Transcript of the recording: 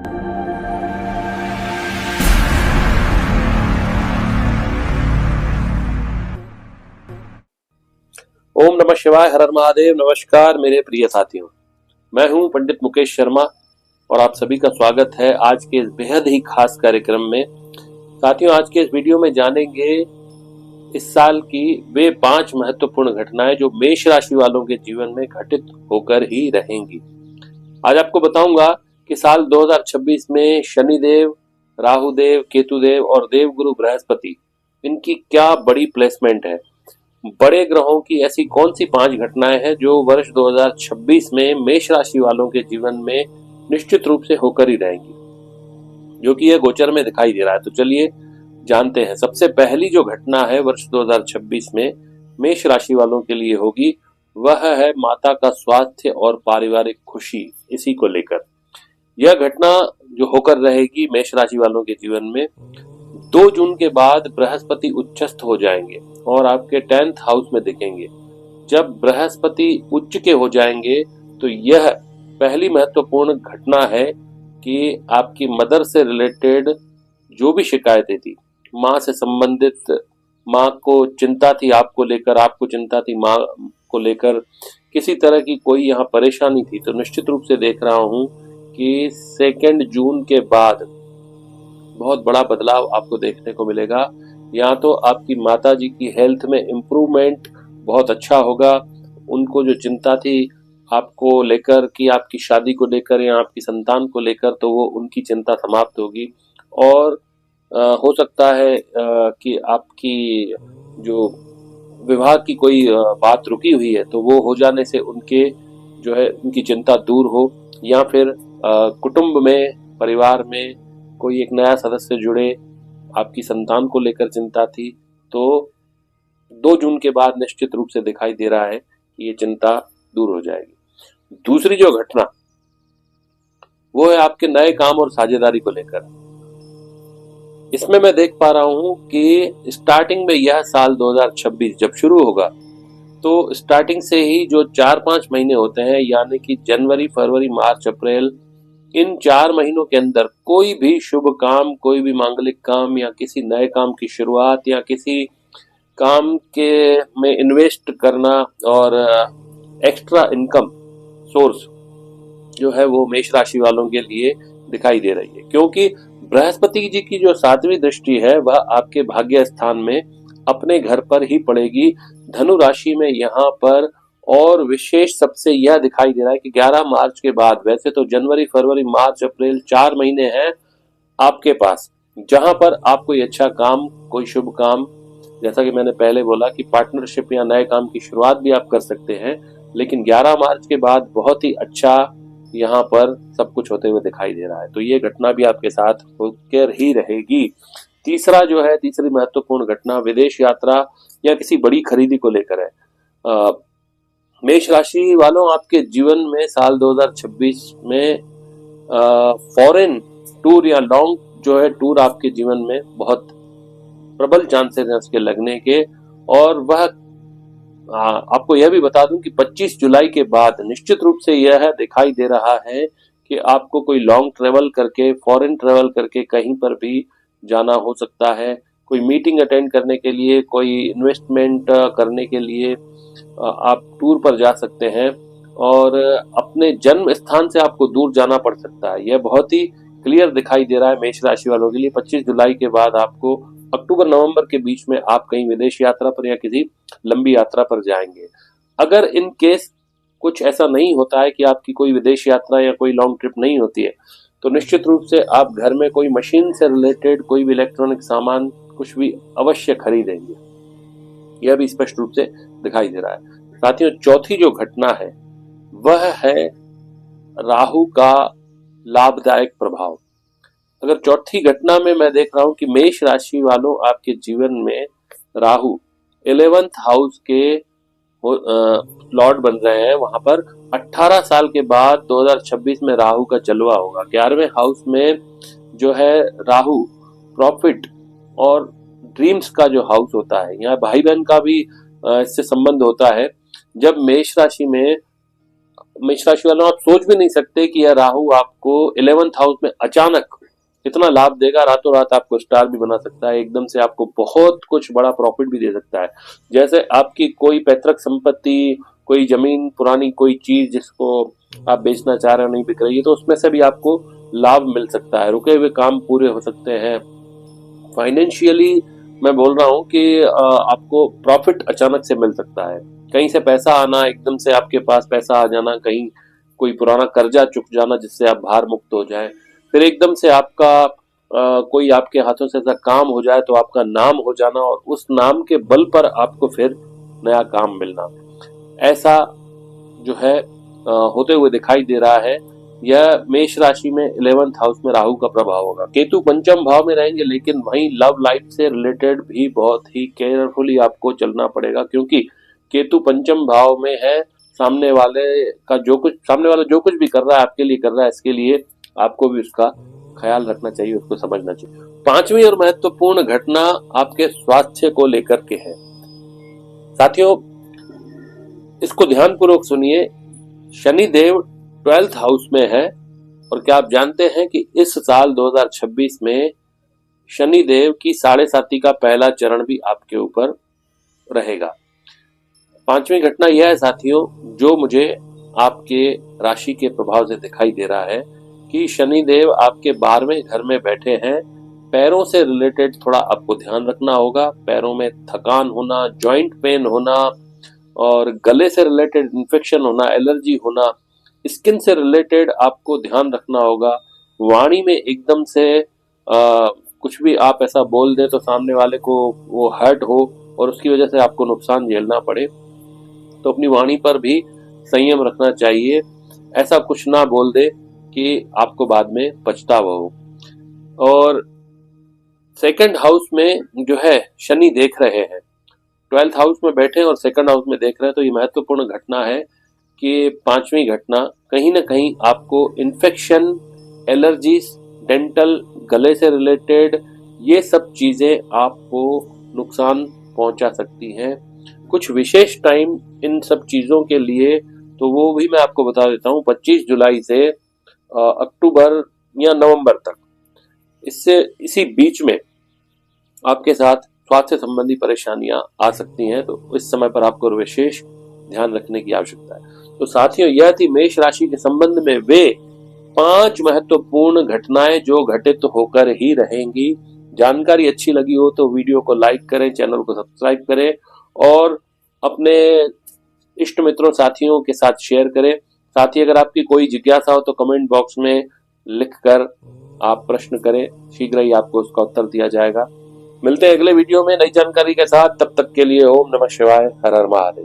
ओम नमः शिवाय, हर हर महादेव। नमस्कार मेरे प्रिय साथियों, मैं हूं पंडित मुकेश शर्मा और आप सभी का स्वागत है आज के इस बेहद ही खास कार्यक्रम में। साथियों, आज के इस वीडियो में जानेंगे इस साल की वे 5 महत्वपूर्ण घटनाएं जो मेष राशि वालों के जीवन में घटित होकर ही रहेंगी। आज आपको बताऊंगा कि साल 2026 में शनिदेव, राहुदेव, केतुदेव और देवगुरु बृहस्पति, इनकी क्या बड़ी प्लेसमेंट है। बड़े ग्रहों की ऐसी कौन सी 5 घटनाएं हैं जो वर्ष 2026 में मेष राशि वालों के जीवन में निश्चित रूप से होकर ही रहेंगी, जो कि यह गोचर में दिखाई दे रहा है। तो चलिए जानते हैं। सबसे पहली जो घटना है वर्ष 2026 में मेष राशि वालों के लिए होगी, वह है माता का स्वास्थ्य और पारिवारिक खुशी। इसी को लेकर यह घटना जो होकर रहेगी मेष राशि वालों के जीवन में, 2 जून के बाद बृहस्पति उच्चस्थ हो जाएंगे और आपके 10th हाउस में दिखेंगे। जब बृहस्पति उच्च के हो जाएंगे तो यह पहली महत्वपूर्ण घटना है कि आपकी मदर से रिलेटेड जो भी शिकायतें थी, माँ से संबंधित, माँ को चिंता थी आपको लेकर, आपको चिंता थी माँ को लेकर, किसी तरह की कोई यहाँ परेशानी थी, तो निश्चित रूप से देख रहा हूँ कि 2 जून के बाद बहुत बड़ा बदलाव आपको देखने को मिलेगा। या तो आपकी माता जी की हेल्थ में इम्प्रूवमेंट बहुत अच्छा होगा, उनको जो चिंता थी आपको लेकर कि आपकी शादी को लेकर या आपकी संतान को लेकर, तो वो उनकी चिंता समाप्त होगी। और हो सकता है कि आपकी जो विवाह की कोई बात रुकी हुई है तो वो हो जाने से उनके जो है उनकी चिंता दूर हो, या फिर कुटुंब में, परिवार में कोई एक नया सदस्य जुड़े, आपकी संतान को लेकर चिंता थी, तो 2 जून के बाद निश्चित रूप से दिखाई दे रहा है कि ये चिंता दूर हो जाएगी। दूसरी जो घटना वो है आपके नए काम और साझेदारी को लेकर। इसमें मैं देख पा रहा हूं कि स्टार्टिंग में यह साल 2026 जब शुरू होगा तो स्टार्टिंग से ही जो 4-5 महीने होते हैं, यानी कि जनवरी, फरवरी, मार्च, अप्रैल, इन 4 महीनों के अंदर कोई भी शुभ काम, कोई भी मांगलिक काम या किसी नए काम की शुरुआत या किसी काम के में इन्वेस्ट करना और एक्स्ट्रा इनकम सोर्स जो है वो मेष राशि वालों के लिए दिखाई दे रही है, क्योंकि बृहस्पति जी की जो 7वीं दृष्टि है वह आपके भाग्य स्थान में अपने घर पर ही पड़ेगी, धनु राशि में। यहाँ पर और विशेष सबसे यह दिखाई दे रहा है कि 11 मार्च के बाद, वैसे तो जनवरी, फरवरी, मार्च, अप्रैल 4 महीने हैं आपके पास, जहां पर आप कोई अच्छा काम, कोई शुभ काम, जैसा कि मैंने पहले बोला कि पार्टनरशिप या नए काम की शुरुआत भी आप कर सकते हैं, लेकिन 11 मार्च के बाद बहुत ही अच्छा यहाँ पर सब कुछ होते हुए दिखाई दे रहा है। तो ये घटना भी आपके साथ होकर ही रहेगी। तीसरा जो है, तीसरी महत्वपूर्ण घटना विदेश यात्रा या किसी बड़ी खरीदी को लेकर है। मेष राशि वालों, आपके जीवन में साल 2026 में फॉरेन टूर या लॉन्ग जो है टूर आपके जीवन में बहुत प्रबल चांसेस हैं उसके लगने के। और वह आपको यह भी बता दूं कि 25 जुलाई के बाद निश्चित रूप से यह दिखाई दे रहा है कि आपको कोई लॉन्ग ट्रेवल करके, फॉरेन ट्रेवल करके कहीं पर भी जाना हो सकता है, कोई मीटिंग अटेंड करने के लिए, कोई इन्वेस्टमेंट करने के लिए आप टूर पर जा सकते हैं, और अपने जन्म स्थान से आपको दूर जाना पड़ सकता है। यह बहुत ही क्लियर दिखाई दे रहा है मेष राशि वालों के लिए। 25 जुलाई के बाद आपको अक्टूबर नवंबर के बीच में आप कहीं विदेश यात्रा पर या किसी लंबी यात्रा पर जाएंगे। अगर इन केस कुछ ऐसा नहीं होता है कि आपकी कोई विदेश यात्रा या कोई लॉन्ग ट्रिप नहीं होती है, तो निश्चित रूप से आप घर में कोई मशीन से रिलेटेड कोई भी इलेक्ट्रॉनिक सामान कुछ भी अवश्य खरीदेंगे, यह भी स्पष्ट रूप से दिखाई दे रहा है। साथियों, चौथी जो घटना है वह है राहु का लाभदायक प्रभाव। अगर चौथी घटना में मैं देख रहा हूं कि मेष राशि वालों, आपके जीवन में राहु 11th हाउस के लॉर्ड बन रहे हैं, वहां पर 18 साल के बाद 2026 में राहु का जलवा होगा। 11वें हाउस में जो है राहु प्रॉफिट और ड्रीम्स का जो हाउस होता है, यहाँ भाई बहन का भी इससे संबंध होता है। जब मेष राशि में मेष राशि वालों, आप सोच भी नहीं सकते कि यह राहु आपको 11th हाउस में अचानक इतना लाभ देगा। रातों रात आपको स्टार भी बना सकता है, एकदम से आपको बहुत कुछ बड़ा प्रॉफिट भी दे सकता है। जैसे आपकी कोई पैतृक संपत्ति, कोई जमीन, पुरानी कोई चीज जिसको आप बेचना चाह रहे हो, नहीं बिक रही है, तो उसमें से भी आपको लाभ मिल सकता है, रुके हुए काम पूरे हो सकते हैं। फाइनेंशियली मैं बोल रहा हूँ कि आपको प्रॉफिट अचानक से मिल सकता है। कहीं से पैसा आना, एकदम से आपके पास पैसा आ जाना, कहीं कोई पुराना कर्जा चुक जाना जिससे आप भार मुक्त हो जाए, फिर एकदम से आपका कोई आपके हाथों से ऐसा काम हो जाए तो आपका नाम हो जाना, और उस नाम के बल पर आपको फिर नया काम मिलना, ऐसा जो है होते हुए दिखाई दे रहा है। यह मेष राशि में 11th हाउस में राहु का प्रभाव होगा। केतु पंचम भाव में रहेंगे, लेकिन वहीं लव लाइफ से रिलेटेड भी बहुत ही केयरफुली आपको चलना पड़ेगा, क्योंकि केतु पंचम भाव में है। सामने वाला जो कुछ भी कर रहा है आपके लिए कर रहा है, इसके लिए आपको भी उसका ख्याल रखना चाहिए, उसको समझना चाहिए। पांचवी और महत्वपूर्ण घटना आपके स्वास्थ्य को लेकर के है। साथियों, इसको ध्यानपूर्वक सुनिए। शनि देव 12th हाउस में है, और क्या आप जानते हैं कि इस साल 2026 में शनि देव की 7.5 का पहला चरण भी आपके ऊपर रहेगा। पांचवी घटना यह है साथियों, जो मुझे आपके राशि के प्रभाव से दिखाई दे रहा है, कि शनि देव आपके 12वें घर में बैठे हैं। पैरों से रिलेटेड थोड़ा आपको ध्यान रखना होगा। पैरों में थकान होना, जॉइंट पेन होना, और गले से रिलेटेड इन्फेक्शन होना, एलर्जी होना, स्किन से रिलेटेड आपको ध्यान रखना होगा। वाणी में एकदम से कुछ भी आप ऐसा बोल दें तो सामने वाले को वो हर्ट हो और उसकी वजह से आपको नुकसान झेलना पड़े, तो अपनी वाणी पर भी संयम रखना चाहिए। ऐसा कुछ ना बोल दे कि आपको बाद में पछतावा हो। और सेकंड हाउस में जो है शनि देख रहे हैं, 12th हाउस में बैठे और सेकंड हाउस में देख रहे हैं, तो ये महत्वपूर्ण घटना है कि पांचवी घटना कहीं ना कहीं आपको इन्फेक्शन, एलर्जीज, डेंटल, गले से रिलेटेड ये सब चीजें आपको नुकसान पहुंचा सकती हैं। कुछ विशेष टाइम इन सब चीजों के लिए, तो वो भी मैं आपको बता देता हूँ। 25 जुलाई से अक्टूबर या नवंबर तक, इसी बीच में आपके साथ स्वास्थ्य संबंधी परेशानियां आ सकती हैं, तो इस समय पर आपको विशेष ध्यान रखने की आवश्यकता है। तो साथियों, यह थी मेष राशि के संबंध में वे 5 महत्वपूर्ण घटनाएं जो घटित होकर ही रहेंगी। जानकारी अच्छी लगी हो तो वीडियो को लाइक करें, चैनल को सब्सक्राइब करें, और अपने इष्ट मित्रों, साथियों के साथ शेयर करें। साथ ही अगर आपकी कोई जिज्ञासा हो तो कमेंट बॉक्स में लिखकर आप प्रश्न करें, शीघ्र ही आपको उसका उत्तर दिया जाएगा। मिलते हैं अगले वीडियो में नई जानकारी के साथ। तब तक के लिए ओम नमः शिवाय, हर हर महादेव।